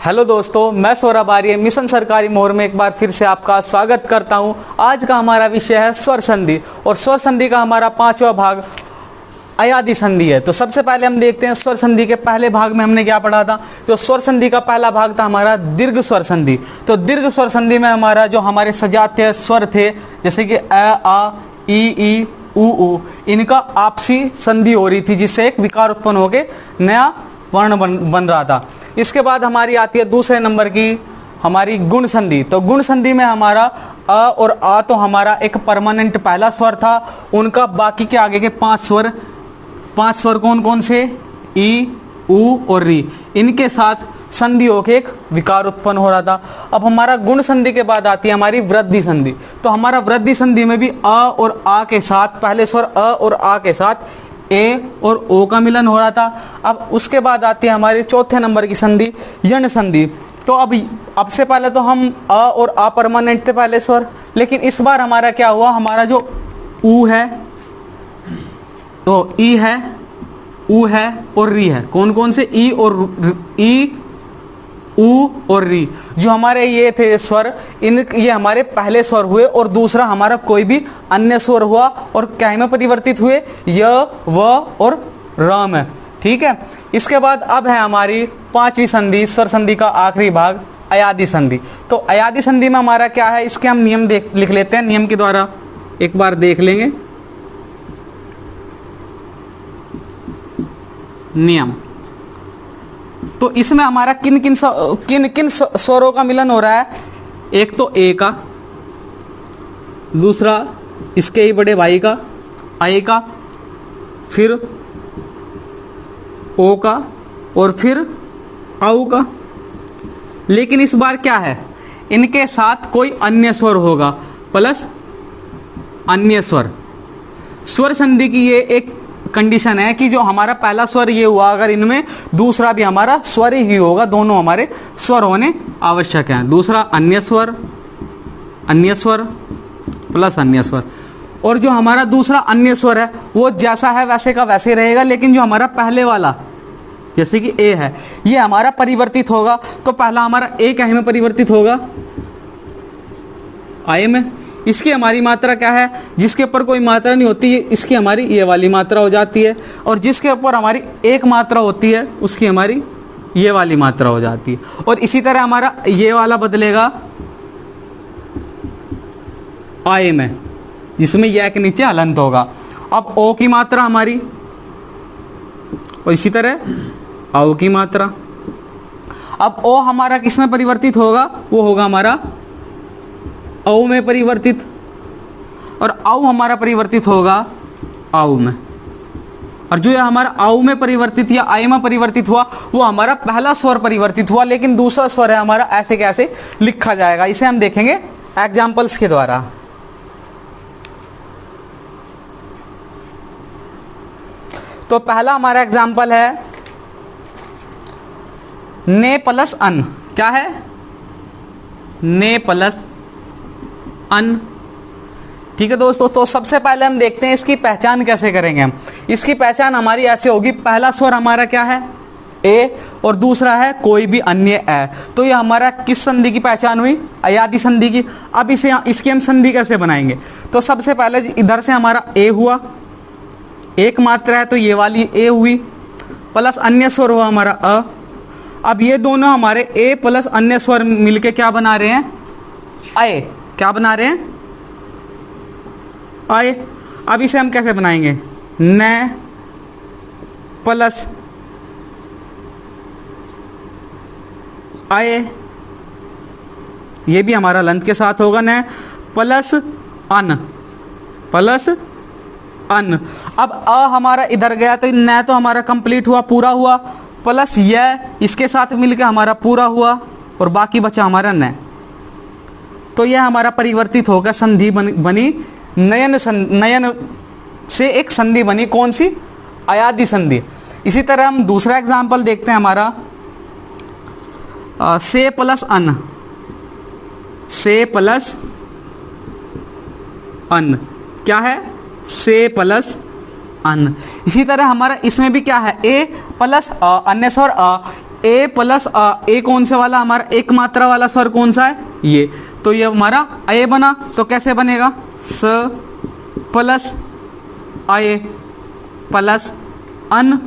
Hello दोस्तों, मैं सौरभ आर्य mission सरकारी मोहर में एक बार फिर से आपका स्वागत करता हूं। आज का हमारा विषय है स्वर संधि और स्वर संधि का हमारा 5वां भाग अयादी संधि है। तो सबसे पहले हम देखते हैं स्वर संधि के पहले भाग में हमने क्या पढ़ा था। तो स्वर संधि का पहला भाग था हमारा दीर्घ स्वर संधि। तो दीर्घ स्वर संधि में हमारा जो हमारे सजातीय स्वर थे जैसे कि अ, आ, ई, उ, इनका आपसी संधि हो रही थी जिससे एक विकार उत्पन्न होकर नया वर्ण बन रहा था। इसके बाद हमारी आती है दूसरे नंबर की हमारी गुण संधि। तो गुण संधि में हमारा अ और आ तो हमारा एक परमानेंट पहला स्वर था, उनका बाकी के आगे के पांच स्वर कौन कौन से, ई, उ और री, इनके साथ संधि होकर एक विकार उत्पन्न हो रहा था। अब हमारा गुण संधि के बाद आती है हमारी वृद्धि संधि। तो हमारा वृद्धि संधि में भी अ और आ के साथ पहले स्वर अ और आ के साथ ए और ओ का मिलन हो रहा था। अब उसके बाद आती है हमारे चौथे नंबर की संधि यण संधि। तो अब से पहले तो हम अ और आ परमानेंट थे पहले स्वर, लेकिन इस बार हमारा क्या हुआ, हमारा जो उ है तो ई है, उ है और री है। कौन कौन से, ई, उ और री, जो हमारे ये थे स्वर, ये हमारे पहले स्वर हुए और दूसरा हमारा कोई भी अन्य स्वर हुआ और क्या में परिवर्तित हुए, य, व और र में। ठीक है। इसके बाद अब है हमारी 5वीं संधि, स्वर संधि का आखिरी भाग अयादी संधि। तो अयादी संधि में हमारा क्या है, इसके हम नियम लिख लेते हैं, नियम के द्वारा एक बार देख लेंगे। नियम, तो इसमें हमारा किन किन स्वरों का मिलन हो रहा है। एक तो ए का, दूसरा इसके ही बड़े भाई का आई का, फिर ओ का और फिर आउ का। लेकिन इस बार क्या है, इनके साथ कोई अन्य स्वर होगा प्लस अन्य स्वर। स्वर संधि की ये एक कंडीशन है कि जो हमारा पहला स्वर ये हुआ, अगर इनमें दूसरा भी हमारा स्वर ही होगा, दोनों हमारे स्वर होने आवश्यक हैं। दूसरा अन्य स्वर प्लस अन्य स्वर, और जो हमारा दूसरा अन्य स्वर है वो जैसा है वैसे का वैसे रहेगा, लेकिन जो हमारा पहले वाला जैसे कि ए है ये हमारा परिवर्तित होगा। तो पहला हमारा ए क्या में परिवर्तित होगा, आए में। इसकी हमारी मात्रा क्या है, जिसके ऊपर कोई मात्रा नहीं होती है इसकी हमारी ये वाली मात्रा हो जाती है, और जिसके ऊपर हमारी एक मात्रा होती है उसकी हमारी ये वाली मात्रा हो जाती है। और इसी तरह हमारा ये वाला बदलेगा आए में, जिसमें यह के नीचे हलंत होगा। अब ओ की मात्रा हमारी, और इसी तरह आओ की मात्रा। अब ओ हमारा किस में परिवर्तित होगा, वो होगा हमारा औ में परिवर्तित, और आउ हमारा परिवर्तित होगा आउ में। और जो हमारा आउ में परिवर्तित या आय में परिवर्तित हुआ वो हमारा पहला स्वर परिवर्तित हुआ, लेकिन दूसरा स्वर है हमारा ऐसे कैसे लिखा जाएगा, इसे हम देखेंगे एग्जाम्पल्स के द्वारा। तो पहला हमारा एग्जाम्पल है ने प्लस अन। क्या है, ने प्लस अन। ठीक है दोस्तों, तो सबसे पहले हम देखते हैं इसकी पहचान कैसे करेंगे हम। इसकी पहचान हमारी ऐसे होगी, पहला स्वर हमारा क्या है, ए, और दूसरा है कोई भी अन्य ए। तो ये हमारा किस संधि की पहचान हुई, अयादी संधि की। अब इसकी हम संधि कैसे बनाएंगे। तो सबसे पहले इधर से हमारा ए हुआ, एक मात्रा है तो ये वाली ए हुई, प्लस अन्य स्वर हुआ हमारा अ। अब ये दोनों हमारे ए प्लस अन्य स्वर मिलके क्या बना रहे हैं, आए। क्या बना रहे हैं, आए। अब इसे हम कैसे बनाएंगे, न प्लस आए, ये भी हमारा लंत के साथ होगा, न प्लस अन। अब अ हमारा इधर गया तो न तो हमारा कंप्लीट हुआ, पूरा हुआ, प्लस यह इसके साथ मिलकर हमारा पूरा हुआ, और बाकी बचा हमारा न। तो यह हमारा परिवर्तित होकर संधि बनी, नयन से एक संधि बनी, कौन सी, अयादी संधि। इसी तरह हम दूसरा एग्जाम्पल देखते हैं हमारा से प्लस अन। क्या है, से प्लस अन। इसी तरह हमारा इसमें भी क्या है, ए प्लस अन्य स्वर अ, ए प्लस आ, ए कौन से वाला हमारा एक मात्रा वाला स्वर कौन सा है, ये, तो ये हमारा ए बना। तो कैसे बनेगा, स प्लस आए प्लस अन,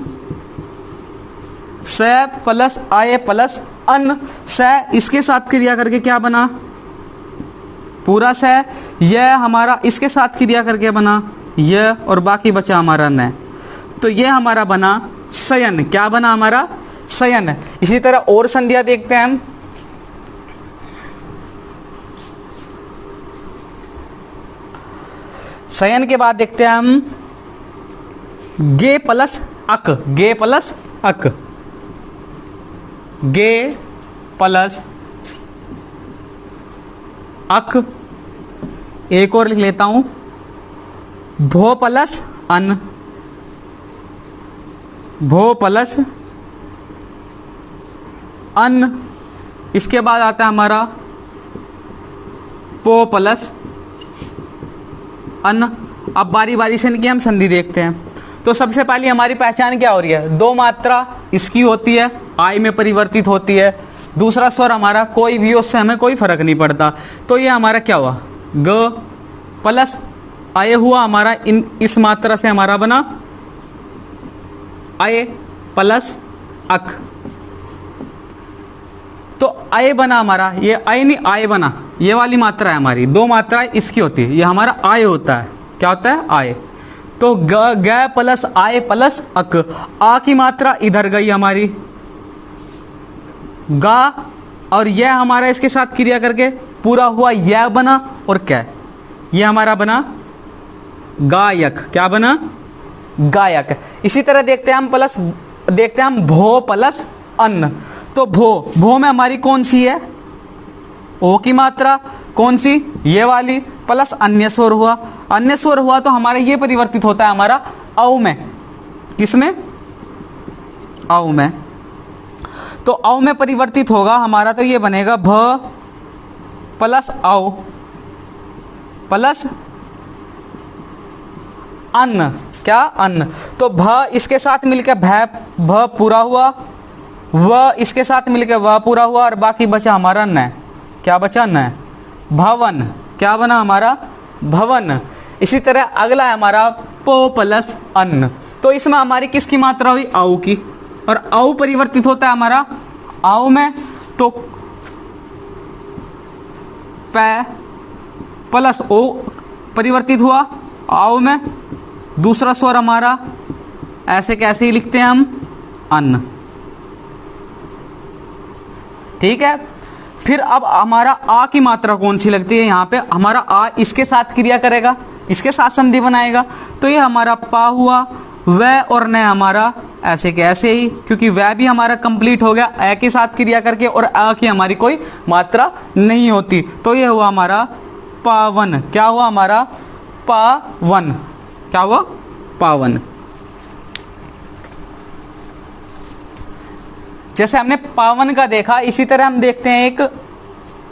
स प्लस आए प्लस अन, स इसके साथ क्रिया करके क्या बना, पूरा स, यह हमारा इसके साथ क्रिया करके बना यह, और बाकी बचा हमारा न। तो यह हमारा बना शयन, क्या बना हमारा, शयन। इसी तरह और संधियां देखते हैं हम। शयन के बाद देखते हैं हम गे प्लस अक, गे प्लस अक, गे प्लस अक। एक और लिख लेता हूं, भो प्लस अन, भो प्लस अन। इसके बाद आता है हमारा पो प्लस अन। अब बारी बारी से इनकी हम संधि देखते हैं। तो सबसे पहले हमारी पहचान क्या हो रही है, दो मात्रा इसकी होती है, आय में परिवर्तित होती है, दूसरा स्वर हमारा कोई भी, उससे हमें कोई फर्क नहीं पड़ता। तो ये हमारा क्या हुआ, ग प्लस आय हुआ हमारा, इस मात्रा से हमारा बना आय प्लस अक। तो आय बना हमारा, ये आय नहीं आय बना, ये वाली मात्रा है हमारी, दो मात्राएं इसकी होती है, ये हमारा आय होता है, क्या होता है, आय। तो ग प्लस आय प्लस अक, आ की मात्रा इधर गई हमारी, गा, और यह हमारा इसके साथ क्रिया करके पूरा हुआ यह बना, और क्या, यह हमारा बना गायक, क्या बना, गायक। इसी तरह देखते हैं हम प्लस, देखते हैं हम भो प्लस अन्न। तो भो में हमारी कौन सी है, ओ की मात्रा, कौन सी, ये वाली, प्लस अन्य स्वर हुआ, अन्य स्वर हुआ तो हमारा ये परिवर्तित होता है हमारा औ में, किसमें, औ में। तो औ में परिवर्तित होगा हमारा, तो ये बनेगा भ प्लस औ प्लस अन्न, क्या, अन्न। तो भ इसके साथ मिलकर भ पूरा हुआ, व इसके साथ मिलकर वह पूरा हुआ, और बाकी बचा हमारा न, क्या बचा, न, भवन, क्या बना हमारा, भवन। इसी तरह अगला है हमारा पो प्लस अन्न। तो इसमें हमारी किसकी मात्रा हुई, औ की, और औ परिवर्तित होता है हमारा औ में, तो प प्लस ओ परिवर्तित हुआ औ में, दूसरा स्वर हमारा ऐसे कैसे ही लिखते हैं हम, अन्न, ठीक है। फिर अब हमारा आ की मात्रा कौन सी लगती है, यहाँ पे हमारा आ इसके साथ क्रिया करेगा, इसके साथ संधि बनाएगा, तो ये हमारा पा हुआ, वह और न हमारा ऐसे के ऐसे ही, क्योंकि वह भी हमारा कंप्लीट हो गया ए के साथ क्रिया करके, और आ की हमारी कोई मात्रा नहीं होती। तो ये हुआ हमारा पावन, क्या हुआ हमारा, पावन, क्या हुआ, पावन। जैसे हमने पावन का देखा, इसी तरह हम देखते हैं एक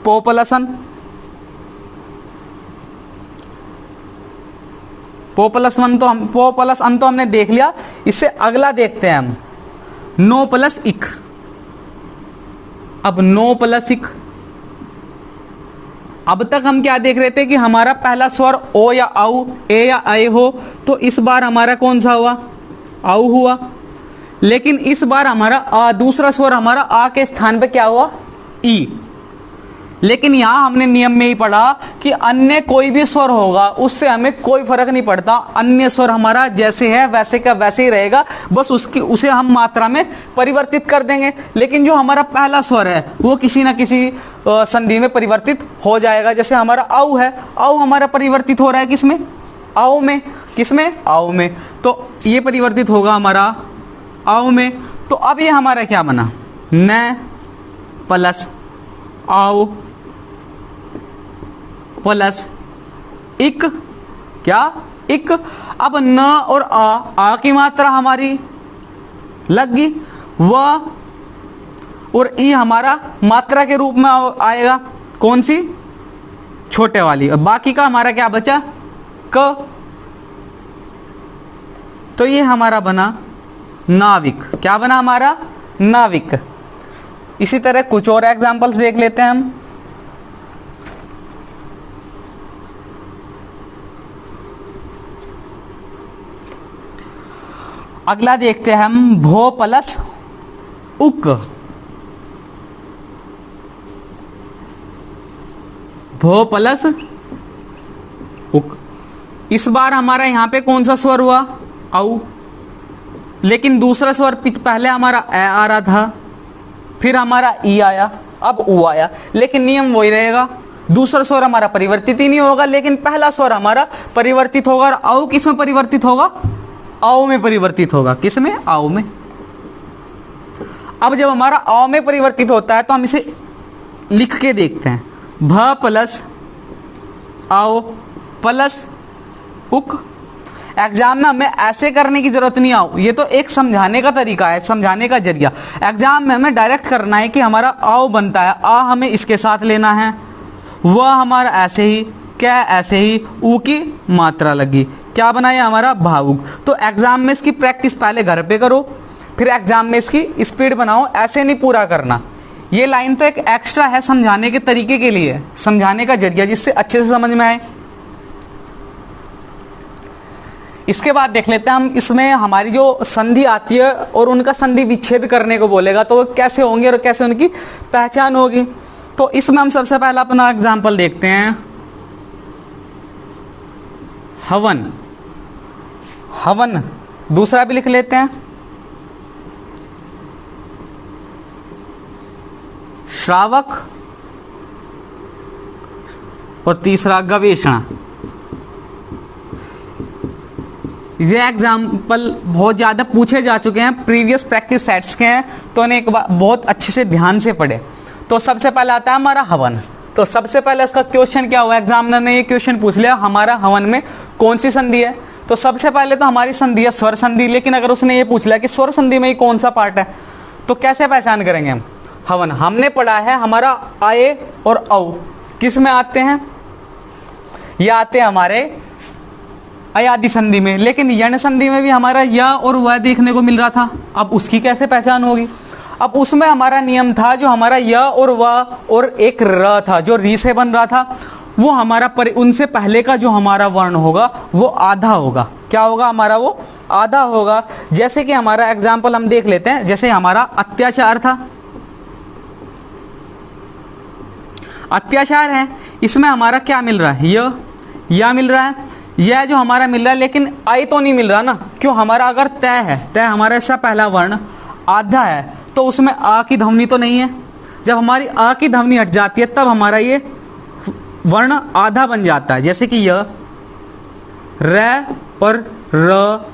पो प्लस अन। पो प्लस वन तो हम, पो प्लस अन तो हमने देख लिया। इससे अगला देखते हैं हम नो प्लस इक। अब नो प्लस इक, अब तक हम क्या देख रहे थे कि हमारा पहला स्वर ओ या औ, ए या ऐ हो, तो इस बार हमारा कौन सा हुआ, औ हुआ। लेकिन इस बार हमारा आ, दूसरा स्वर हमारा आ के स्थान पे क्या हुआ, ई। लेकिन यहां हमने नियम में ही पढ़ा कि अन्य कोई भी स्वर होगा उससे हमें कोई फर्क नहीं पड़ता, अन्य स्वर हमारा जैसे है वैसे का वैसे ही रहेगा, बस उसे हम मात्रा में परिवर्तित कर देंगे। लेकिन जो हमारा पहला स्वर है वो किसी ना किसी संधि में परिवर्तित हो जाएगा। जैसे हमारा औ है, औ हमारा परिवर्तित हो रहा है किसमें, औ में, किसमें, औ में। तो ये परिवर्तित होगा हमारा औ में। तो अब ये हमारा क्या बना, न प्लस औ प्लस इक, क्या, इक। अब न और आ की मात्रा हमारी लग गई, व और ई हमारा मात्रा के रूप में आएगा, कौन सी, छोटे वाली। और बाकी का हमारा क्या बचा, क। तो ये हमारा बना नाविक, क्या बना हमारा, नाविक। इसी तरह कुछ और एग्जाम्पल्स देख लेते हैं हम। अगला देखते हैं हम भो प्लस उक। भो प्लस उक। इस बार हमारा यहां पे कौन सा स्वर हुआ? औ। लेकिन दूसरा स्वर पहले हमारा ए आ रहा था, फिर हमारा ई आया, अब उ आया, लेकिन नियम वही रहेगा। दूसरा स्वर हमारा परिवर्तित ही नहीं होगा, लेकिन पहला स्वर हमारा परिवर्तित होगा। और औ किस में परिवर्तित होगा? औ में परिवर्तित होगा। किस में? औ में। अब जब हमारा औ में परिवर्तित होता है तो हम इसे लिख के देखते हैं। भ प्लस औ प्लस उक। एग्जाम में हमें ऐसे करने की जरूरत नहीं आओ, ये तो एक समझाने का तरीका है, समझाने का जरिया। एग्जाम में हमें डायरेक्ट करना है कि हमारा औ बनता है, आ हमें इसके साथ लेना है, वह हमारा ऐसे ही, क्या ऐसे ही, ऊ की मात्रा लगी, क्या बनाया हमारा? भावुक। तो एग्जाम में इसकी प्रैक्टिस पहले घर पे करो, फिर एग्जाम में इसकी स्पीड बनाओ, ऐसे नहीं पूरा करना। ये लाइन तो एक एक्स्ट्रा है समझाने के तरीके के लिए, समझाने का जरिया, जिससे अच्छे से समझ में आए। इसके बाद देख लेते हैं हम, इसमें हमारी जो संधि आती है और उनका संधि विच्छेद करने को बोलेगा तो वो कैसे होंगे और कैसे उनकी पहचान होगी। तो इसमें हम सबसे पहला अपना एग्जाम्पल देखते हैं। हवन। हवन दूसरा भी लिख लेते हैं। श्रावक और तीसरा गवेषणा। ये एग्जाम्पल बहुत ज़्यादा पूछे जा चुके हैं, प्रीवियस प्रैक्टिस सेट्स के हैं, तो उन्हें एक बार बहुत अच्छे से ध्यान से पढ़े। तो सबसे पहले आता है हमारा हवन। तो सबसे पहले इसका क्वेश्चन क्या हुआ? एग्जामिनर ने ये क्वेश्चन पूछ लिया, हमारा हवन में कौन सी संधि है? तो सबसे पहले तो हमारी संधि है स्वर संधि। लेकिन अगर उसने ये पूछ लिया कि स्वर संधि में ये कौन सा पार्ट है, तो कैसे पहचान करेंगे हम? हवन हमने पढ़ा है हमारा आए और औ किस में आते हैं? ये आते हैं हमारे अयादि संधि में। लेकिन यण संधि में भी हमारा य और वह देखने को मिल रहा था, अब उसकी कैसे पहचान होगी? अब उसमें हमारा नियम था, जो हमारा य और व और एक र था जो री से बन रहा था, वो हमारा उनसे पहले का जो हमारा वर्ण होगा वो आधा होगा। क्या होगा हमारा? वो आधा होगा। जैसे कि हमारा एग्जाम्पल हम देख लेते हैं, जैसे हमारा अत्याचार था, अत्याचार है, इसमें हमारा क्या मिल रहा है? या मिल रहा है, यह जो हमारा मिल रहा है, लेकिन आई तो नहीं मिल रहा ना। क्यों? हमारा अगर तय है, तय हमारा ऐसा पहला वर्ण आधा है, तो उसमें आ की ध्वनि तो नहीं है। जब हमारी आ की ध्वनि हट जाती है तब हमारा ये वर्ण आधा बन जाता है। जैसे कि य, र और र,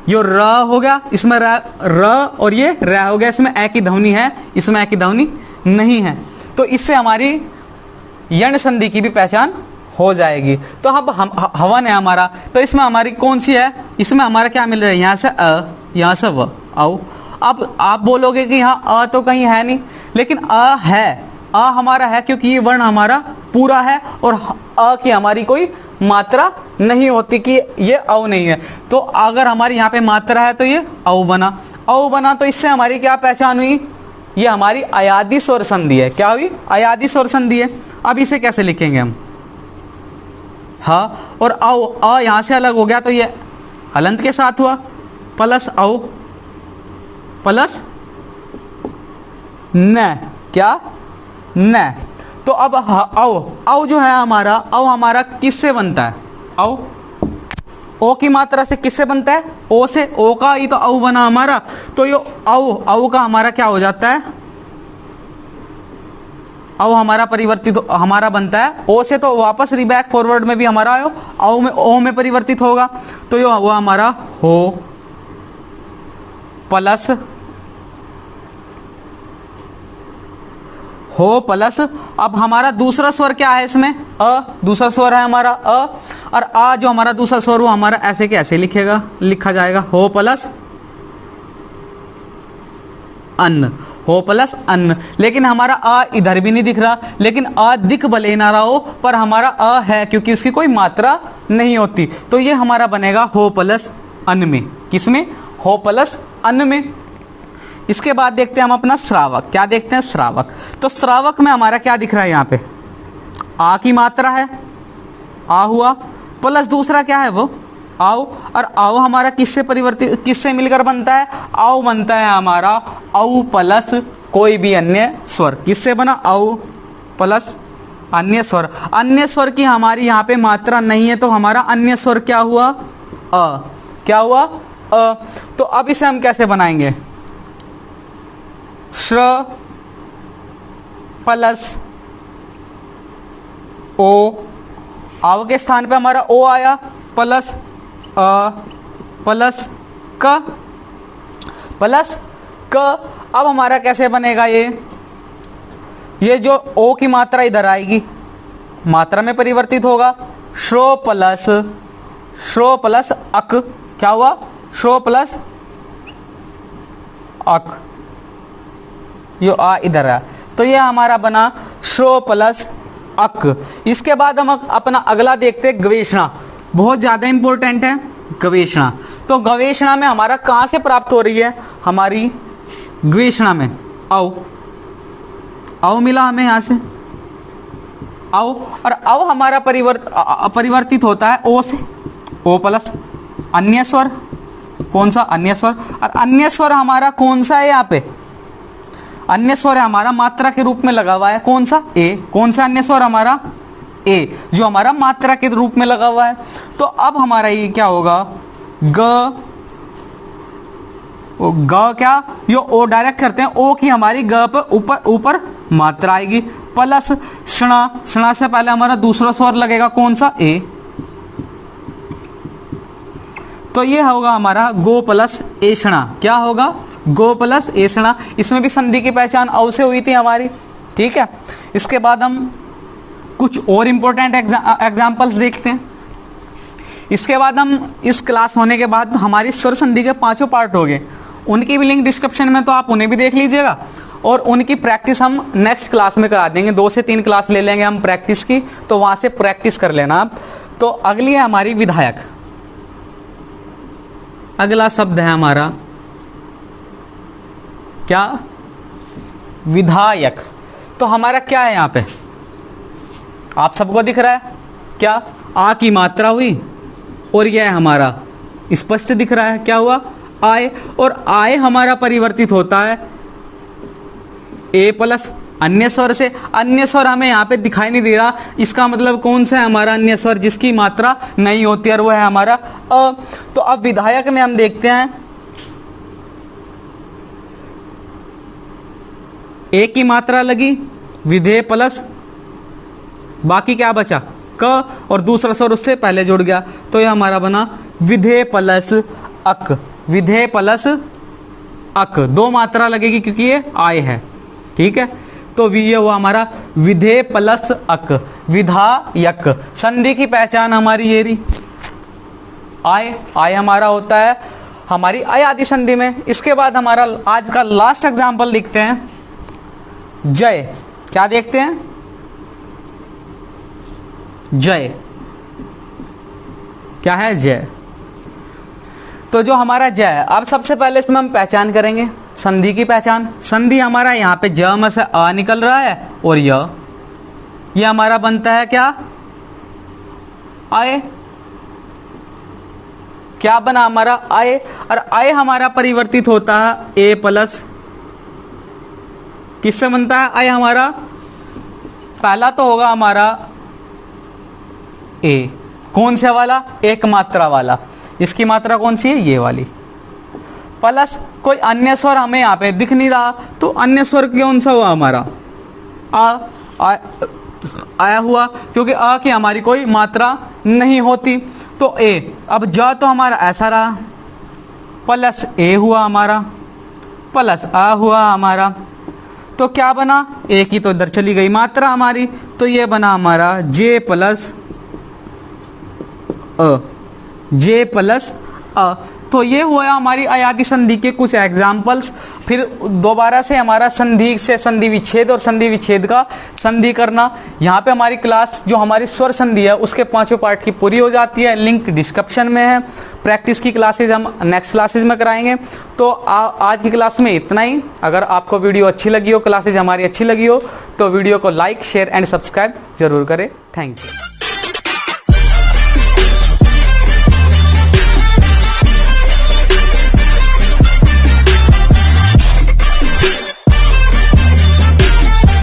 यो र हो गया, इसमें र और ये र हो गया, इसमें ए की ध्वनि है, इसमें ए की ध्वनि नहीं है। तो इससे हमारी यण संधि की भी पहचान हो जाएगी। तो अब हम हवन है हमारा, तो इसमें हमारी कौन सी है? इसमें हमारा क्या मिल रहा है? यहाँ से अ, यहाँ से व, आओ। अब आप बोलोगे कि यहाँ अ तो कहीं है नहीं, लेकिन अ है, अ हमारा है क्योंकि ये वर्ण हमारा पूरा है और अ की हमारी कोई मात्रा नहीं होती कि ये औ नहीं है। तो अगर हमारी यहाँ पे मात्रा है तो ये औ बना, औ बना। तो इससे हमारी क्या पहचान हुई? ये हमारी अयादि स्वर संधि है। क्या हुई? अयादि स्वर संधि है। अब इसे कैसे लिखेंगे हम? हाँ और औ, अ यहाँ से अलग हो गया तो ये हलंत के साथ हुआ, प्लस औ प्लस न, क्या? न। तो अब औ जो है हमारा, औ हमारा किससे बनता है? औ ओ की मात्रा से किससे बनता है? ओ से। ओ का ही तो औ बना हमारा, तो ये औ का हमारा क्या हो जाता है? औ हमारा परिवर्तित हमारा बनता है ओ से, तो वापस रिबैक फॉरवर्ड में भी हमारा ओ में परिवर्तित होगा। तो ये वो हमारा हो प्लस अब हमारा दूसरा स्वर क्या है इसमें? अ। दूसरा स्वर है हमारा अ, और आ जो हमारा दूसरा स्वर वो हमारा ऐसे के ऐसे लिखा जाएगा, हो प्लस अन्न, हो प्लस अन्न। लेकिन हमारा अ इधर भी नहीं दिख रहा, लेकिन अ दिख भले ना रहा हो पर हमारा अ है क्योंकि उसकी कोई मात्रा नहीं होती। तो ये हमारा बनेगा हो प्लस अन्न में। किसमें? हो प्लस अन्न में। इसके बाद देखते हैं हम अपना श्रावक। क्या देखते हैं? श्रावक। तो श्रावक में हमारा क्या दिख रहा है यहाँ पे? आ की मात्रा है, आ हुआ, प्लस दूसरा क्या है वो आओ, और आओ हमारा किससे परिवर्तित, किससे मिलकर बनता है? आओ बनता है हमारा औ प्लस कोई भी अन्य स्वर। किससे बना? औ प्लस अन्य स्वर। अन्य स्वर की हमारी यहाँ पे मात्रा नहीं है, तो हमारा अन्य स्वर क्या हुआ? अ। क्या हुआ? अ। तो अब इसे हम कैसे बनाएंगे? श्र प्लस ओ, आव के स्थान पे हमारा ओ आया, प्लस अ प्लस क, प्लस क। अब हमारा कैसे बनेगा ये जो ओ की मात्रा इधर आएगी, मात्रा में परिवर्तित होगा। श्रो प्लस अक। क्या हुआ? श्रो प्लस अक, यो आ इधर है, तो ये हमारा बना श्रो प्लस अक। इसके बाद हम अपना अगला देखते हैं गवेषणा। बहुत ज़्यादा इंपॉर्टेंट है गवेषणा। तो गवेषणा में हमारा कहाँ से प्राप्त हो रही है? हमारी गवेषणा में औ मिला हमें यहाँ से औ, और औ हमारा परिवर्तित होता है ओ से, ओ प्लस अन्य स्वर। कौन सा? अन्य स्वर। और अन्य स्वर हमारा कौन सा है यहाँ पे? अन्य स्वर है हमारा मात्रा के रूप में लगा हुआ है। कौन सा? ए। कौन सा अन्य स्वर? हमारा ए, जो हमारा मात्रा के रूप में लगा हुआ है। तो अब हमारा ये क्या होगा? ग क्या? यो ओ डायरेक्ट करते हैं, ओ की हमारी ग पर ऊपर मात्रा आएगी, प्लस षणा। षणा से पहले हमारा दूसरा स्वर लगेगा। कौन सा? ए। तो ये होगा हमारा गो प्लस एषणा। क्या होगा? गो प्लस एषणा। इसमें भी संधि की पहचान औ से हुई थी हमारी। ठीक है। इसके बाद हम कुछ और इंपॉर्टेंट एग्जाम्पल्स देखते हैं। इसके बाद हम इस क्लास होने के बाद हमारी स्वर संधि के 5 पार्ट हो गए, उनकी भी लिंक डिस्क्रिप्शन में, तो आप उन्हें भी देख लीजिएगा। और उनकी प्रैक्टिस हम नेक्स्ट क्लास में करा देंगे। 2 से 3 क्लास ले लेंगे हम प्रैक्टिस की, तो वहाँ से प्रैक्टिस कर लेना आप। तो अगली है हमारी विधायक। अगला शब्द है हमारा क्या? विधायक। तो हमारा क्या है यहाँ पे? आप सबको दिख रहा है क्या? आ की मात्रा हुई, और यह हमारा स्पष्ट दिख रहा है। क्या हुआ? आए। और आए हमारा परिवर्तित होता है ए प्लस अन्य स्वर से। अन्य स्वर हमें यहाँ पे दिखाई नहीं दे रहा, इसका मतलब कौन सा है हमारा अन्य स्वर जिसकी मात्रा नहीं होती, और वो है हमारा अ। तो अब विधायक में हम देखते हैं ए की मात्रा लगी, विधेय प्लस बाकी क्या बचा? क, और दूसरा स्वर उससे पहले जुड़ गया, तो ये हमारा बना विधेय प्लस अक। विधेय प्लस अक, 2 मात्रा लगेगी क्योंकि ये आय है। ठीक है। तो ये हुआ हमारा विधेय प्लस अक, विधायक। संधि की पहचान हमारी ये रही आय। आय हमारा होता है हमारी अयादि संधि में। इसके बाद हमारा आज का लास्ट एग्जाम्पल लिखते हैं जय। क्या देखते हैं? जय। क्या है? जय। तो जो हमारा जय है, अब सबसे पहले इसमें हम पहचान करेंगे संधि की पहचान। संधि हमारा यहाँ पे ज में से अ निकल रहा है, और ये हमारा बनता है क्या? आए। क्या बना हमारा? आए। और आए हमारा परिवर्तित होता है ए प्लस, किससे बनता है आए हमारा? पहला तो होगा हमारा ए। कौन से वाला? एक मात्रा वाला। इसकी मात्रा कौन सी है? ये वाली। प्लस कोई अन्य स्वर हमें यहाँ पे दिख नहीं रहा, तो अन्य स्वर कौन सा हुआ हमारा? आया हुआ, क्योंकि आ की हमारी कोई मात्रा नहीं होती, तो ए। अब जा तो हमारा ऐसा रहा, प्लस ए हुआ हमारा, प्लस आ हुआ हमारा। तो क्या बना? ए की तो इधर चली गई मात्रा हमारी, तो ये बना हमारा जे प्लस अ। जे प्लस अ। तो ये हुआ हमारी अयादी संधि के कुछ एग्जाम्पल्स। फिर दोबारा से हमारा संधि से संधि विच्छेद और संधि विच्छेद का संधि करना। यहाँ पे हमारी क्लास जो हमारी स्वर संधि है उसके 5वें पार्ट की पूरी हो जाती है। लिंक डिस्क्रिप्शन में है। प्रैक्टिस की क्लासेज हम नेक्स्ट क्लासेज में कराएंगे। तो आज की क्लास में इतना ही। अगर आपको वीडियो अच्छी लगी हो, क्लासेज हमारी अच्छी लगी हो, तो वीडियो को लाइक, शेयर एंड सब्सक्राइब जरूर करें। Thank you.